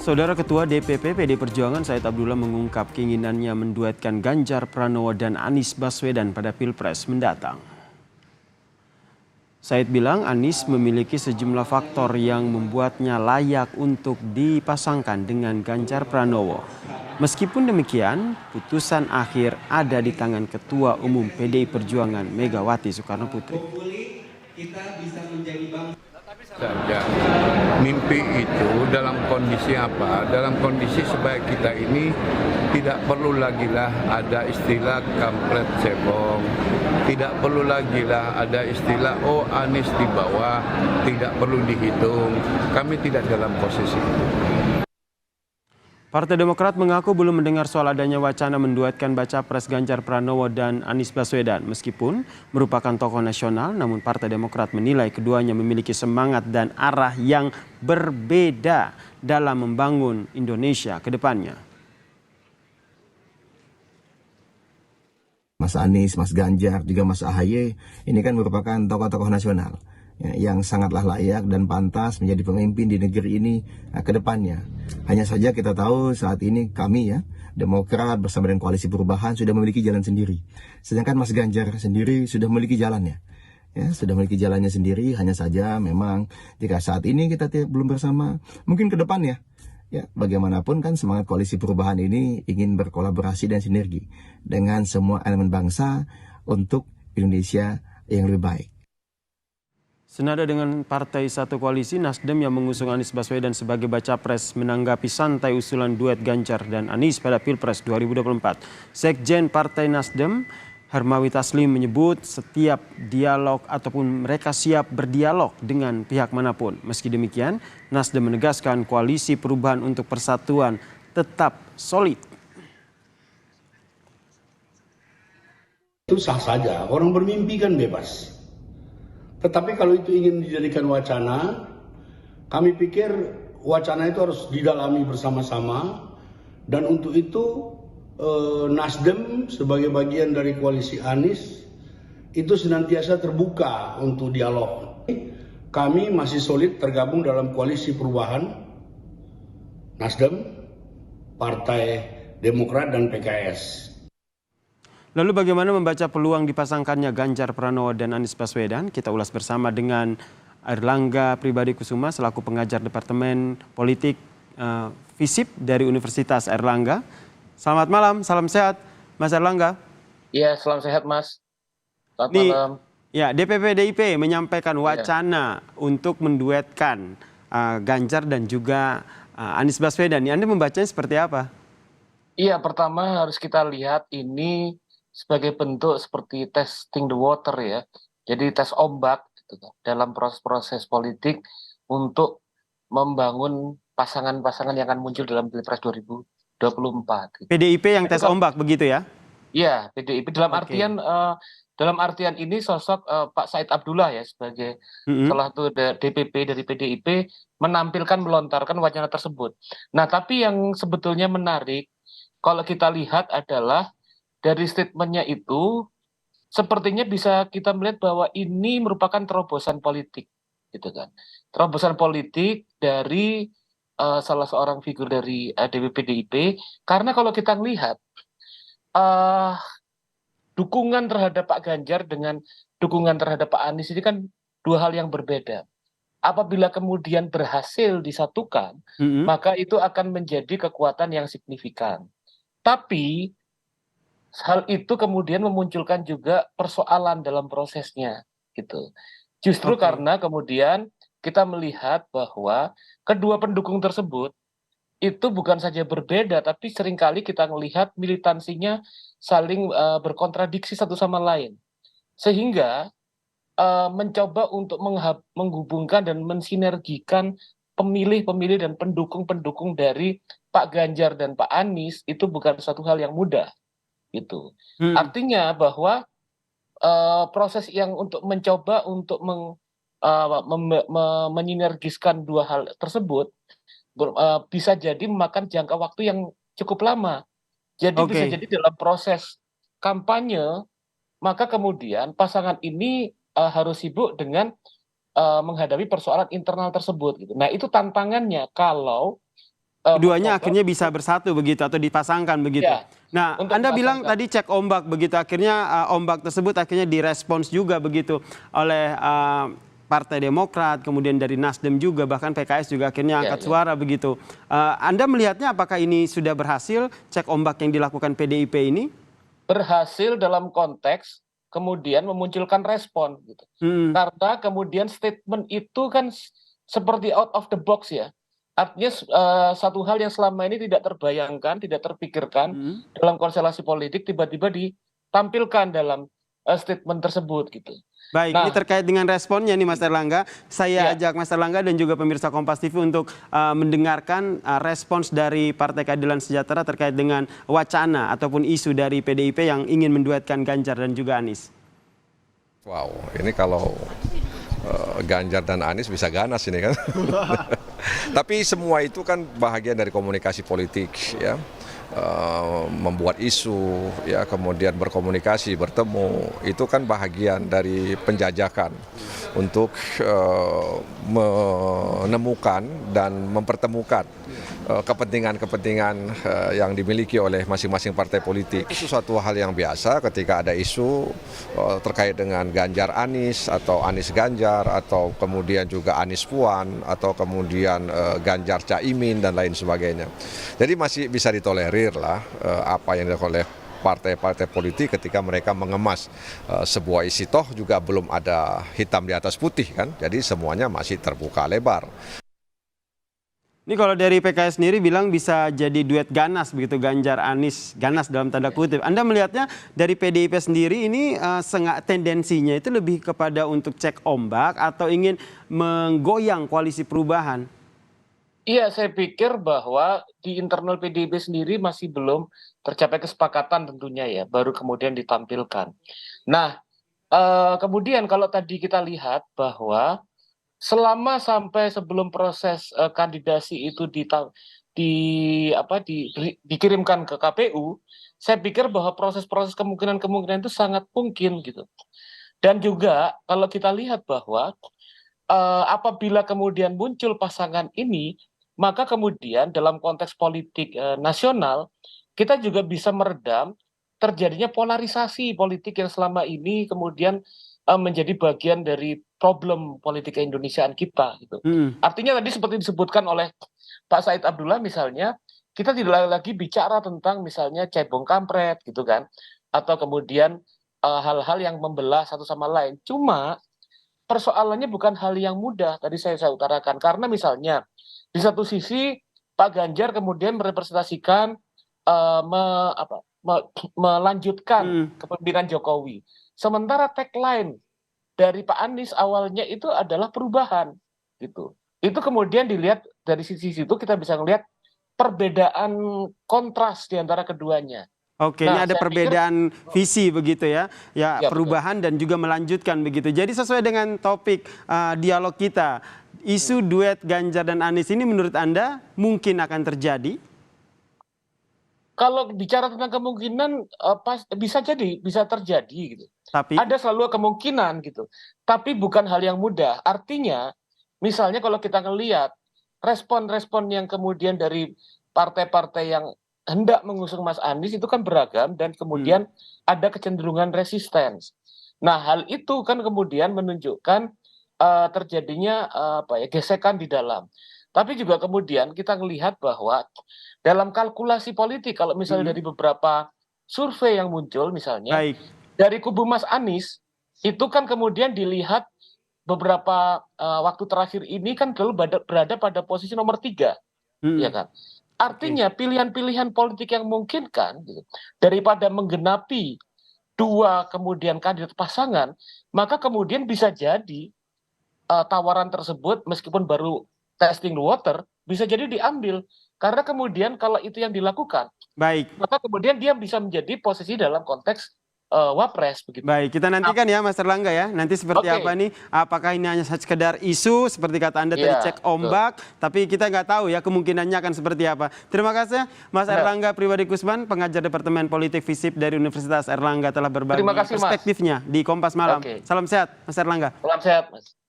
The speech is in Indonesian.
Saudara Ketua DPP PD Perjuangan Said Abdullah mengungkap keinginannya menduetkan Ganjar Pranowo dan Anies Baswedan pada Pilpres mendatang. Said bilang Anies memiliki sejumlah faktor yang membuatnya layak untuk dipasangkan dengan Ganjar Pranowo. Meskipun demikian, putusan akhir ada di tangan Ketua Umum PDI Perjuangan Megawati Soekarno Putri. Saja mimpi itu dalam kondisi apa? Dalam kondisi supaya kita ini tidak perlu lagi lah ada istilah kampret cebong, tidak perlu lagi lah ada istilah oh Anies di bawah, tidak perlu dihitung. Kami tidak dalam posisi itu. Partai Demokrat mengaku belum mendengar soal adanya wacana menduetkan baca pres Ganjar Pranowo dan Anies Baswedan. Meskipun merupakan tokoh nasional, namun Partai Demokrat menilai keduanya memiliki semangat dan arah yang berbeda dalam membangun Indonesia ke depannya. Mas Anies, Mas Ganjar, juga Mas AHY, ini kan merupakan tokoh-tokoh nasional yang sangatlah layak dan pantas menjadi pemimpin di negeri ini ke depannya. Hanya saja kita tahu saat ini kami Demokrat bersama dengan Koalisi Perubahan sudah memiliki jalan sendiri. Sedangkan Mas Ganjar sendiri sudah memiliki jalannya. Sudah memiliki jalannya sendiri, hanya saja memang jika saat ini kita belum bersama, mungkin ke depannya. Bagaimanapun kan semangat Koalisi Perubahan ini ingin berkolaborasi dan sinergi dengan semua elemen bangsa untuk Indonesia yang lebih baik. Senada dengan Partai Satu Koalisi, Nasdem yang mengusung Anies Baswedan sebagai baca pres menanggapi santai usulan duet Ganjar dan Anies pada Pilpres 2024. Sekjen Partai Nasdem, Hermawi Taslim menyebut setiap dialog ataupun mereka siap berdialog dengan pihak manapun. Meski demikian, Nasdem menegaskan Koalisi Perubahan untuk Persatuan tetap solid. Itu sah saja, orang bermimpi kan bebas. Tetapi kalau itu ingin dijadikan wacana, kami pikir wacana itu harus didalami bersama-sama. Dan untuk itu Nasdem sebagai bagian dari koalisi Anies itu senantiasa terbuka untuk dialog. Kami masih solid tergabung dalam Koalisi Perubahan, Nasdem, Partai Demokrat dan PKS. Lalu bagaimana membaca peluang dipasangkannya Ganjar Pranowo dan Anies Baswedan? Kita ulas bersama dengan Airlangga Pribadi Kusuma selaku pengajar Departemen Politik FISIP dari Universitas Airlangga. Selamat malam, salam sehat Mas Airlangga. Iya, salam sehat Mas. Selamat malam. Ya, DPP DIP menyampaikan wacana untuk menduetkan Ganjar dan juga Anies Baswedan. Anda membacanya seperti apa? Iya, pertama harus kita lihat ini sebagai bentuk seperti testing the water ya. Jadi tes ombak gitu, dalam proses-proses politik untuk membangun pasangan-pasangan yang akan muncul dalam Pilpres 2024. Gitu. PDIP yang tes ombak begitu ya? Iya, PDIP dalam artian ini sosok Pak Said Abdullah ya sebagai salah satu DPP dari PDIP melontarkan wacana tersebut. Nah, tapi yang sebetulnya menarik kalau kita lihat adalah dari statementnya itu sepertinya bisa kita melihat bahwa ini merupakan terobosan politik, gitu kan? Terobosan politik dari salah seorang figur dari DPP PDIP, karena kalau kita melihat dukungan terhadap Pak Ganjar dengan dukungan terhadap Pak Anies ini kan dua hal yang berbeda. Apabila kemudian berhasil disatukan, maka itu akan menjadi kekuatan yang signifikan. Tapi hal itu kemudian memunculkan juga persoalan dalam prosesnya, gitu. Justru karena kemudian kita melihat bahwa kedua pendukung tersebut itu bukan saja berbeda, tapi seringkali kita melihat militansinya saling berkontradiksi satu sama lain. Sehingga mencoba untuk menghubungkan dan mensinergikan pemilih-pemilih dan pendukung-pendukung dari Pak Ganjar dan Pak Anies itu bukan suatu hal yang mudah. Gitu. Artinya bahwa proses yang untuk mencoba untuk menyinergiskan dua hal tersebut bisa jadi memakan jangka waktu yang cukup lama. Jadi bisa jadi dalam proses kampanye, maka kemudian pasangan ini harus sibuk dengan menghadapi persoalan internal tersebut. Gitu. Nah, itu tantangannya kalau Keduanya akhirnya bisa bersatu begitu atau dipasangkan begitu. Ya, Nah, untuk Anda bilang dipasangkan. tadi cek ombak begitu, akhirnya ombak tersebut akhirnya direspons juga begitu oleh Partai Demokrat, kemudian dari Nasdem juga, bahkan PKS juga akhirnya angkat suara begitu. Anda melihatnya apakah ini sudah berhasil cek ombak yang dilakukan PDIP ini? Berhasil dalam konteks kemudian memunculkan respon gitu. Karena kemudian statement itu kan seperti out of the box ya. Artinya satu hal yang selama ini tidak terbayangkan, tidak terpikirkan dalam konstelasi politik tiba-tiba ditampilkan dalam statement tersebut gitu. Baik, ini terkait dengan responnya nih Mas Erlangga. Saya ajak Mas Erlangga dan juga pemirsa Kompas TV untuk mendengarkan respons dari Partai Keadilan Sejahtera terkait dengan wacana ataupun isu dari PDIP yang ingin menduetkan Ganjar dan juga Anies. Wow, ini kalau Ganjar dan Anies bisa ganas ini kan. Tapi semua itu kan bahagian dari komunikasi politik ya. Membuat isu ya, kemudian berkomunikasi, bertemu, itu kan bahagian dari penjajakan untuk menemukan dan mempertemukan kepentingan-kepentingan yang dimiliki oleh masing-masing partai politik. Itu suatu hal yang biasa ketika ada isu terkait dengan Ganjar Anies atau Anies Ganjar atau kemudian juga Anies Puan atau kemudian Ganjar Caimin dan lain sebagainya. Jadi masih bisa ditolerir lah apa yang dilakukan oleh partai-partai politik ketika mereka mengemas sebuah isi, toh juga belum ada hitam di atas putih kan, jadi semuanya masih terbuka lebar. Ini kalau dari PKS sendiri bilang bisa jadi duet ganas begitu, Ganjar Anies, ganas dalam tanda kutip. Anda melihatnya dari PDIP sendiri ini tendensinya itu lebih kepada untuk cek ombak atau ingin menggoyang koalisi perubahan? Iya, saya pikir bahwa di internal PDIP sendiri masih belum tercapai kesepakatan tentunya ya, baru kemudian ditampilkan. Nah, kemudian kalau tadi kita lihat bahwa selama sampai sebelum proses kandidasi itu dikirimkan ke KPU, saya pikir bahwa proses-proses kemungkinan-kemungkinan itu sangat mungkin gitu. Dan juga kalau kita lihat bahwa apabila kemudian muncul pasangan ini, maka kemudian dalam konteks politik nasional, kita juga bisa meredam terjadinya polarisasi politik yang selama ini kemudian menjadi bagian dari problem politik keindonesiaan kita. Gitu. Artinya tadi seperti disebutkan oleh Pak Said Abdullah misalnya, kita tidak lagi bicara tentang misalnya cebong kampret gitu kan, atau kemudian hal-hal yang membelah satu sama lain. Cuma persoalannya bukan hal yang mudah, tadi saya utarakan. Karena misalnya, di satu sisi Pak Ganjar kemudian merepresentasikan, melanjutkan kepemimpinan Jokowi. Sementara tagline dari Pak Anies awalnya itu adalah perubahan. Gitu. Itu kemudian dilihat dari sisi situ kita bisa melihat perbedaan kontras di antara keduanya. Oke, ini ada perbedaan visi begitu ya, perubahan dan juga melanjutkan begitu. Jadi sesuai dengan topik dialog kita, isu duet Ganjar dan Anies ini menurut Anda mungkin akan terjadi? Kalau bicara tentang kemungkinan, bisa jadi, bisa terjadi gitu. Tapi ada selalu kemungkinan gitu. Tapi bukan hal yang mudah. Artinya, misalnya kalau kita ngelihat respon-respon yang kemudian dari partai-partai yang hendak mengusung Mas Anies itu kan beragam dan kemudian ada kecenderungan resistance. Nah, hal itu kan kemudian menunjukkan terjadinya gesekan di dalam. Tapi juga kemudian kita melihat bahwa dalam kalkulasi politik, kalau misalnya dari beberapa survei yang muncul misalnya, dari kubu Mas Anies itu kan kemudian dilihat beberapa waktu terakhir ini kan berada pada posisi nomor 3, ya kan? Artinya pilihan-pilihan politik yang memungkinkan gitu, daripada menggenapi 2 kemudian kandidat pasangan, maka kemudian bisa jadi tawaran tersebut meskipun baru testing the water bisa jadi diambil, karena kemudian kalau itu yang dilakukan, maka kemudian dia bisa menjadi posisi dalam konteks wapres begitu. Baik, kita nantikan ya Mas Erlangga ya. Nanti seperti apa nih? Apakah ini hanya sekedar isu seperti kata Anda tadi cek ombak, tapi kita nggak tahu ya kemungkinannya akan seperti apa. Terima kasih Mas Erlangga Pribadi Kusman, pengajar Departemen Politik FISIP dari Universitas Erlangga telah berbagi perspektifnya di Kompas Malam. Salam sehat Mas Erlangga. Salam sehat Mas.